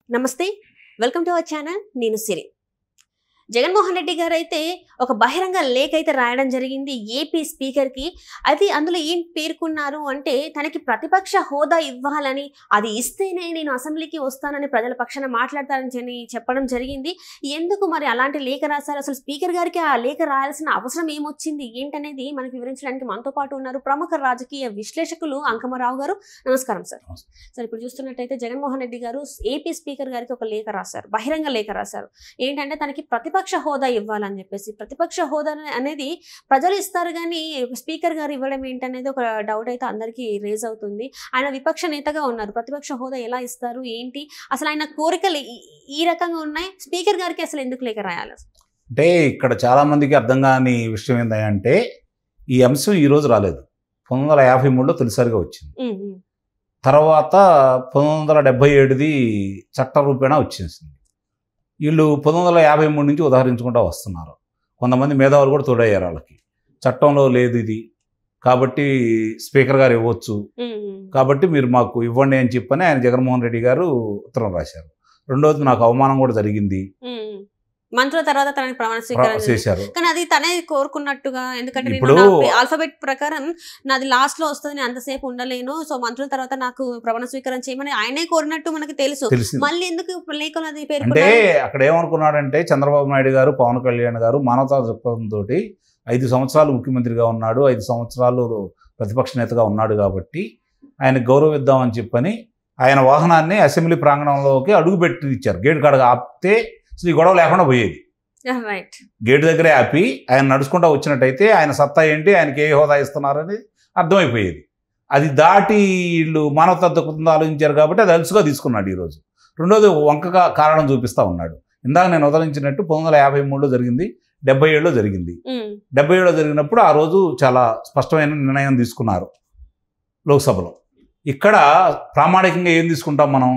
నమస్తే, welcome to our channel. నేను సిరి. జగన్మోహన్ రెడ్డి గారు అయితే ఒక బహిరంగ లేఖ అయితే రాయడం జరిగింది ఏపీ స్పీకర్ కి. అది అందులో ఏం పేర్కొన్నారు అంటే తనకి ప్రతిపక్ష హోదా ఇవ్వాలని, అది ఇస్తేనే నేను అసెంబ్లీకి వస్తానని ప్రజల పక్షాన మాట్లాడతానని చెప్పడం జరిగింది. ఎందుకు మరి అలాంటి లేఖ రాశారు? అసలు స్పీకర్ గారికి ఆ లేఖ రాయాల్సిన అవసరం ఏమొచ్చింది ఏంటనేది మనకు వివరించడానికి మనతో పాటు ఉన్నారు ప్రముఖ రాజకీయ విశ్లేషకులు అంకమరావు గారు. నమస్కారం సార్. సార్, ఇప్పుడు చూస్తున్నట్టయితే జగన్మోహన్ రెడ్డి గారు ఏపీ స్పీకర్ గారికి ఒక లేఖ రాశారు, బహిరంగ లేఖ రాశారు. ఏంటంటే తనకి ప్రతిపక్ష హోదా ఇవ్వాలని చెప్పేసి. ప్రతిపక్ష హోదా అనేది ప్రజలు ఇస్తారు కానీ స్పీకర్ గారు ఇవ్వడం ఏంటనేది ఒక డౌట్ అయితే అందరికీ రేజ్ అవుతుంది. ఆయన విపక్ష నేతగా ఉన్నారు, ప్రతిపక్ష హోదా ఎలా ఇస్తారు ఏంటి, అసలు ఆయన కోరికలు ఈ రకంగా ఉన్నాయి. స్పీకర్ గారికి అసలు ఎందుకు లేఖ రాయాలి? అంటే ఇక్కడ చాలా మందికి అర్థం కాని విషయం ఏంటంటే ఈ అంశం ఈ రోజు రాలేదు, 1953లో తొలిసారిగా వచ్చింది. తర్వాత 1977ది చట్ట రూపేణా వచ్చేసింది. వీళ్ళు 1953 నుంచి ఉదాహరించుకుంటూ వస్తున్నారు. కొంతమంది మేధావులు కూడా తోడయ్యారు వాళ్ళకి. చట్టంలో లేదు ఇది కాబట్టి స్పీకర్ గారు ఇవ్వచ్చు, కాబట్టి మీరు మాకు ఇవ్వండి అని చెప్పని ఆయన జగన్మోహన్ రెడ్డి గారు ఉత్తరం రాశారు. రెండోది, నాకు అవమానం కూడా జరిగింది, మంత్రుల తర్వాత తనకి ప్రమాణ స్వీకారం చేశారు. కానీ అది తనే కోరుకున్నట్టుగా, ఎందుకంటే ఇప్పుడు ఆల్ఫాబెట్ ప్రకారం నాది లాస్ట్ లో వస్తుంది, నేను అంతసేపు ఉండలేను, సో మంత్రుల తర్వాత నాకు ప్రమాణ స్వీకారం చేయమని ఆయనే కోరినట్టు మనకి తెలుసు. మళ్ళీ ఎందుకు లేఖలు అది పేరు? అంటే అక్కడ ఏమనుకున్నాడంటే చంద్రబాబు నాయుడు గారు, పవన్ కళ్యాణ్ గారు మానవతా దృక్పథంతో 5 సంవత్సరాలు ముఖ్యమంత్రిగా ఉన్నాడు, 5 సంవత్సరాలు ప్రతిపక్ష నేతగా ఉన్నాడు కాబట్టి ఆయన గౌరవిద్దామని చెప్పని ఆయన వాహనాన్ని అసెంబ్లీ ప్రాంగణంలోకి అడుగుపెట్టి ఇచ్చారు. గేట్ కాడ ఆపితే ఈ గొడవ లేకుండా పోయేది. గేట్ దగ్గరే ఆపి ఆయన నడుచుకుంటూ వచ్చినట్టయితే ఆయన సత్తా ఏంటి, ఆయనకి ఏ హోదా ఇస్తున్నారని అర్థమైపోయేది. అది దాటి వీళ్ళు మానవతా దృక్పథంతో ఆలోచించారు కాబట్టి అది అలుసుగా తీసుకున్నాడు ఈరోజు. రెండోది, వంకగా కారణం చూపిస్తూ ఉన్నాడు. ఇందాక నేను ఉదరించినట్టు 1953లో జరిగింది, 77లో జరిగింది. 77లో జరిగినప్పుడు ఆ రోజు చాలా స్పష్టమైన నిర్ణయం తీసుకున్నారు లోక్సభలో. ఇక్కడ ప్రామాణికంగా ఏం తీసుకుంటాం మనం?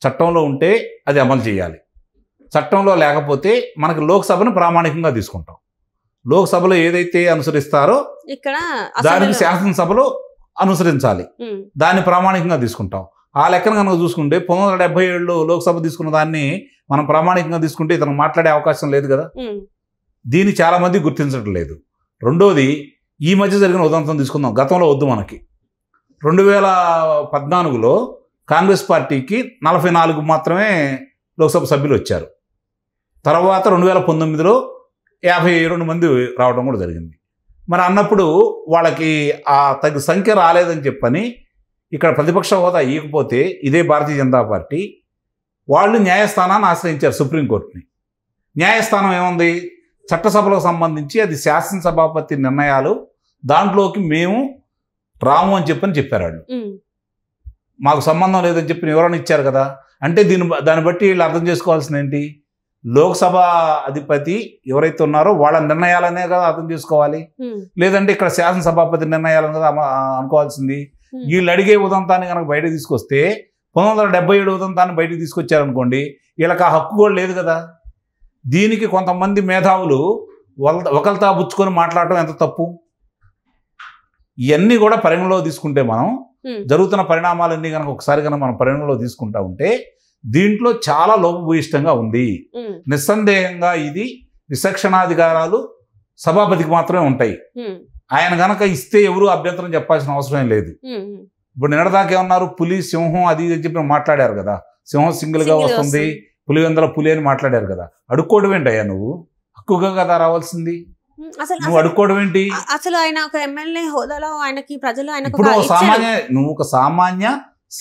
చట్టంలో ఉంటే అది అమలు చేయాలి, చట్టంలో లేకపోతే మనకి లోక్సభను ప్రామాణికంగా తీసుకుంటాం. లోక్సభలో ఏదైతే అనుసరిస్తారో ఇక్కడ దానికి శాసనసభలో అనుసరించాలి, దాన్ని ప్రామాణికంగా తీసుకుంటాం. ఆ లెక్కన కనుక చూసుకుంటే 1977లో లోక్సభ తీసుకున్న దాన్ని మనం ప్రామాణికంగా తీసుకుంటే ఇతను మాట్లాడే అవకాశం లేదు కదా. దీన్ని చాలామంది గుర్తించడం లేదు. రెండోది, ఈ మధ్య జరిగిన ఉదంతం తీసుకుందాం. గతంలో వద్దు మనకి. 2014లో కాంగ్రెస్ పార్టీకి 44 మాత్రమే లోక్సభ సభ్యులు వచ్చారు. తర్వాత 2019లో 52 మంది రావడం కూడా జరిగింది. మరి అన్నప్పుడు వాళ్ళకి ఆ తగ్గ సంఖ్య రాలేదని చెప్పని ఇక్కడ ప్రతిపక్ష హోదా ఇవ్వకపోతే ఇదే భారతీయ జనతా పార్టీ వాళ్ళు న్యాయస్థానాన్ని ఆశ్రయించారు, సుప్రీంకోర్టుని. న్యాయస్థానం ఏముంది? చట్టసభలకు సంబంధించి అది శాసనసభాపతి నిర్ణయాలు, దాంట్లోకి మేము రాము అని చెప్పారు వాళ్ళు. మాకు సంబంధం లేదని చెప్పి వివరణ ఇచ్చారు కదా. అంటే దాన్ని బట్టి వీళ్ళు అర్థం చేసుకోవాల్సింది ఏంటి? లోక్సభ అధిపతి ఎవరైతే ఉన్నారో వాళ్ళ నిర్ణయాలనే కదా అర్థం చేసుకోవాలి, లేదంటే ఇక్కడ శాసనసభాపతి నిర్ణయాలను కదా అనుకోవాల్సింది. వీళ్ళు అడిగే ఉదంతాన్ని కనుక బయటకు తీసుకొస్తే 1977 ఉదంతాన్ని బయటకు తీసుకొచ్చారనుకోండి, వీళ్ళకి ఆ హక్కు కూడా లేదు కదా. దీనికి కొంతమంది మేధావులు ఒకరితా పుచ్చుకొని మాట్లాడటం ఎంత తప్పు. ఇవన్నీ కూడా పరిగణలో తీసుకుంటే మనం జరుగుతున్న పరిణామాలన్నీ కనుక ఒకసారి కనుక మనం పరిగణలో తీసుకుంటా ఉంటే దీంట్లో చాలా లోపభూయిష్టంగా ఉంది. నిస్సందేహంగా ఇది విచక్షణాధికారాలు సభాపతికి మాత్రమే ఉంటాయి. ఆయన కనుక ఇస్తే ఎవరు అభ్యంతరం చెప్పాల్సిన అవసరం లేదు. ఇప్పుడు నిన్నదాకా ఏమన్నారు, పులి సింహం అది అని చెప్పి మాట్లాడారు కదా. సింహం సింగిల్గా వస్తుంది, పులివెందుల పులి అని మాట్లాడారు కదా. అడుక్కోవడం ఏంటయ్యా? నువ్వు హక్కుగా కదా రావాల్సింది, నువ్వు అడుక్కోవడం ఏంటి? అసలు ఆయన ఒక ఎమ్మెల్యే హోదాలో ఆయనకి ప్రజలు ఇప్పుడు నువ్వు ఒక సామాన్య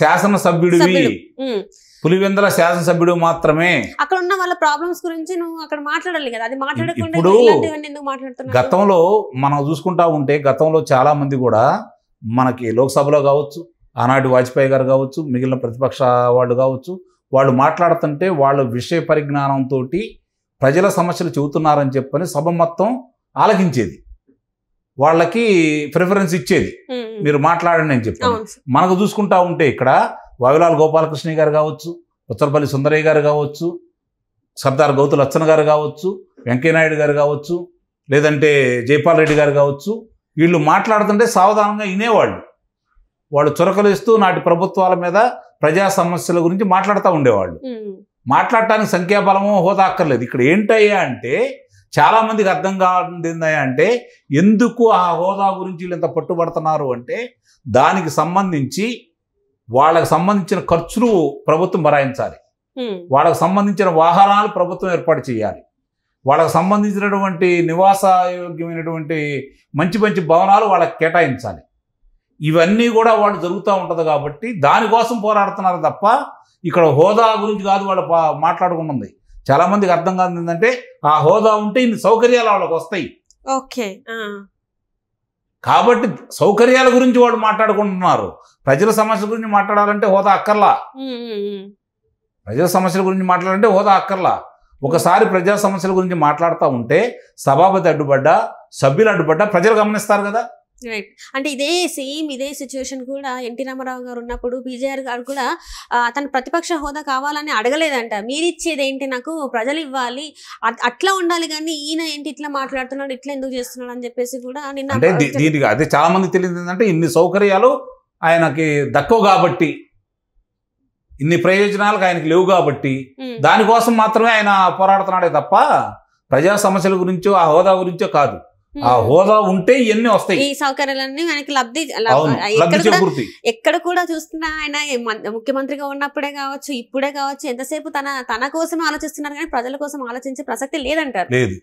శాసనసభ్యుడివి, పులివెందుల శాసనసభ్యుడు మాత్రమే. అక్కడ ఉన్న వాళ్ళ ప్రాబ్లమ్స్ గురించి నువ్వు అక్కడ మాట్లాడాలి కదా. అది మాట్లాడకుండా ఎందుకు మాట్లాడుతున్నావు? గతంలో మనం చూసుకుంటా ఉంటే గతంలో చాలా మంది కూడా మనకి లోక్సభలో కావచ్చు, ఆనాటి వాజ్పేయి గారు కావచ్చు, మిగిలిన ప్రతిపక్ష వాళ్ళు కావచ్చు, వాళ్ళు మాట్లాడుతుంటే వాళ్ళ విషయ పరిజ్ఞానంతో ప్రజల సమస్యలు చెబుతున్నారని చెప్పని సభ మొత్తం ఆలకించేది, వాళ్ళకి ప్రిఫరెన్స్ ఇచ్చేది. మీరు మాట్లాడండి అని చెప్పాను. మనకు చూసుకుంటా ఉంటే ఇక్కడ వావిలాల్ గోపాలకృష్ణ గారు కావచ్చు, ఉత్తరపల్లి సుందరయ్య గారు కావచ్చు, సర్దార్ గౌతు లచ్చన్ గారు కావచ్చు, వెంకయ్యనాయుడు గారు కావచ్చు, లేదంటే జైపాల్ రెడ్డి గారు కావచ్చు, వీళ్ళు మాట్లాడుతుంటే సావధానంగా వినేవాళ్ళు. వాళ్ళు చురకలిస్తూ నాటి ప్రభుత్వాల మీద ప్రజా సమస్యల గురించి మాట్లాడుతూ ఉండేవాళ్ళు. మాట్లాడటానికి సంఖ్యాబలము హోదా అక్కర్లేదు. ఇక్కడ ఏంటయ్యా అంటే చాలామందికి అర్థం కావాల్సింది ఏందయ్యా అంటే ఎందుకు ఆ హోదా గురించి వీళ్ళు ఇంత పట్టుబడుతున్నారు అంటే దానికి సంబంధించి వాళ్ళకి సంబంధించిన ఖర్చులు ప్రభుత్వం భరాయించాలి, వాళ్ళకి సంబంధించిన వాహనాలు ప్రభుత్వం ఏర్పాటు చేయాలి, వాళ్ళకి సంబంధించినటువంటి నివాసయోగ్యమైనటువంటి మంచి మంచి భవనాలు వాళ్ళకి కేటాయించాలి. ఇవన్నీ కూడా వాళ్ళు జరుగుతూ ఉంటుంది కాబట్టి దానికోసం పోరాడుతున్నారు తప్ప ఇక్కడ హోదా గురించి కాదు వాళ్ళు మాట్లాడుకుంటుంది. చాలామందికి అర్థం కాదు ఏంటంటే ఆ హోదా ఉంటే ఇన్ని సౌకర్యాలు వాళ్ళకి వస్తాయి. ఓకే, కాబట్టి సౌకర్యాల గురించి వాళ్ళు మాట్లాడుకుంటున్నారు. ప్రజల సమస్యల గురించి మాట్లాడాలంటే హోదా అక్కర్లా. ప్రజల సమస్యల గురించి మాట్లాడాలంటే హోదా అక్కర్లా. ఒకసారి ప్రజా సమస్యల గురించి మాట్లాడుతూ ఉంటే సభాపతి అడ్డుపడ్డా, సభ్యులు అడ్డుపడ్డా ప్రజలు గమనిస్తారు కదా. రైట్. అంటే ఇదే సిచ్యువేషన్ కూడా ఎన్టీ రామారావు గారు ఉన్నప్పుడు పీజీఆర్ గారు కూడా తన ప్రతిపక్ష హోదా కావాలని అడగలేదంట. మీరు ఇచ్చేది ఏంటి, నాకు ప్రజలు ఇవ్వాలి, అట్లా ఉండాలి, కానీ ఈయన ఏంటి ఇట్లా మాట్లాడుతున్నాడు, ఇట్లా ఎందుకు చేస్తున్నాడు అని చెప్పేసి కూడా నిన్న. అంటే దీనికి అదే చాలా మంది తెలియదు ఏంటంటే ఇన్ని సౌకర్యాలు ఆయనకి దక్కవు కాబట్టి, ఇన్ని ప్రయోజనాలకు ఆయనకి లేవు కాబట్టి దానికోసం మాత్రమే ఆయన పోరాడుతున్నాడే తప్ప ప్రజా సమస్యల గురించో ఆ హోదా గురించో కాదు. ఆ హోదా ఉంటే ఇవన్నీ వస్తాయి, ఈ సౌకర్యాలన్నీ ఆయనకి లబ్ధి ఎక్కడ కూడా చూస్తున్నా ఆయన ముఖ్యమంత్రిగా ఉన్నప్పుడే కావచ్చు, ఇప్పుడే కావచ్చు, ఎంతసేపు తన కోసం ఆలోచిస్తున్నారు కానీ ప్రజల కోసం ఆలోచించే ప్రసక్తి లేదంటారు. లేదు.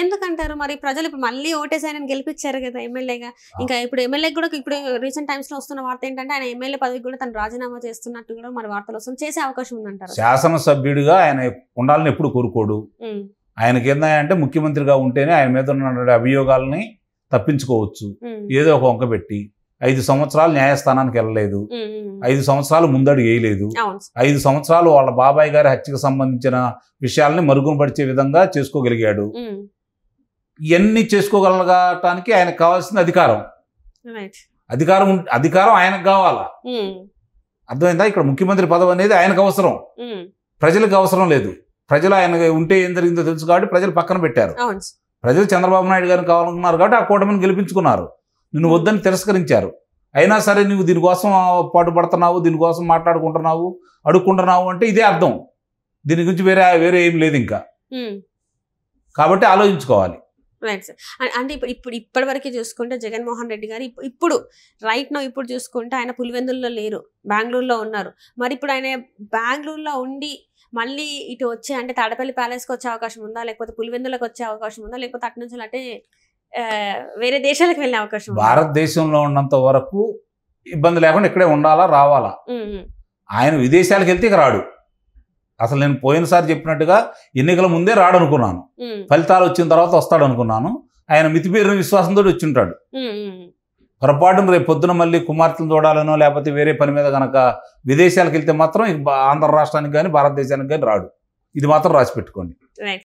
ఎందుకంటారు మరి? ప్రజలు ఇప్పుడు మళ్ళీ ఓటేసి ఆయన గెలిపించారు కదా ఎమ్మెల్యేగా. ఇంకా ఇప్పుడు ఎమ్మెల్యే కూడా ఇప్పుడు రీసెంట్ టైమ్స్ లో వస్తున్న వార్త ఏంటంటే ఆయన ఎమ్మెల్యే పదవికి కూడా తను రాజీనామా చేస్తున్నట్టు కూడా మరి వార్తలు వస్తుంది. చేసే అవకాశం ఉందంటారు. శాసనసభ్యుడిగా ఆయన ఉండాలని ఎప్పుడు కోరుకోడు. ఆయనకి ఏందంటే ముఖ్యమంత్రిగా ఉంటేనే ఆయన మీద ఉన్న అభియోగాలని తప్పించుకోవచ్చు. ఏదో ఒక వంక పెట్టి 5 సంవత్సరాలు న్యాయస్థానానికి వెళ్ళలేదు, 5 సంవత్సరాలు ముందడుగు వేయలేదు, 5 సంవత్సరాలు వాళ్ళ బాబాయ్ గారి హత్యకు సంబంధించిన విషయాలని మరుగునపరిచే విధంగా చేసుకోగలిగాడు. ఇవన్నీ చేసుకోగలగటానికి ఆయనకు కావాల్సిన అధికారం ఆయనకు కావాలా. అర్థమైందా? ఇక్కడ ముఖ్యమంత్రి పదవి అనేది ఆయనకు అవసరం, ప్రజలకు అవసరం లేదు. ప్రజలు ఆయన ఉంటే ఏం జరిగిందో తెలుసు కాబట్టి ప్రజలు పక్కన పెట్టారు. ప్రజలు చంద్రబాబు నాయుడు గారిని కావాలనుకున్నారు కాబట్టి ఆ కూటమిని గెలిపించుకున్నారు. నిన్ను వద్దని తిరస్కరించారు. అయినా సరే నువ్వు దీనికోసం పాటుపడుతున్నావు, దీనికోసం మాట్లాడుకుంటున్నావు, అడుక్కుంటున్నావు అంటే ఇదే అర్థం. దీని గురించి వేరే ఏం లేదు ఇంకా. కాబట్టి ఆలోచించుకోవాలి. Right sir. అంటే ఇప్పటి వరకు చూసుకుంటే జగన్మోహన్ రెడ్డి గారు ఇప్పుడు చూసుకుంటే ఆయన పులివెందుల్లో లేరు, బెంగళూరులో ఉన్నారు. మరి ఇప్పుడు ఆయన బెంగళూరులో ఉండి మళ్ళీ ఇటు వచ్చే అంటే తాడపల్లి ప్యాలెస్కి వచ్చే అవకాశం ఉందా, లేకపోతే పులివెందులకు వచ్చే అవకాశం ఉందా, లేకపోతే అటు నుంచి అంటే వేరే దేశాలకు వెళ్ళే అవకాశం? భారతదేశంలో ఉన్నంత వరకు ఇబ్బంది లేకుండా ఇక్కడే ఉండాలా, రావాలా. ఆయన విదేశాలకు వెళ్తే ఇక రాడు. అసలు నేను పోయినసారి చెప్పినట్టుగా ఎన్నికల ముందే రాడు అనుకున్నాను, ఫలితాలు వచ్చిన తర్వాత వస్తాడు అనుకున్నాను. ఆయన మితిమీరిన విశ్వాసంతో వచ్చి ఉంటాడు. పొరపాటును రేపు పొద్దున మళ్ళీ కుమార్తెను చూడాలనో లేకపోతే వేరే పని మీద కనుక విదేశాలకు వెళ్తే మాత్రం ఆంధ్ర రాష్ట్రానికి కానీ భారతదేశానికి కానీ రాడు. ఇది మాత్రం రాసి పెట్టుకోండి.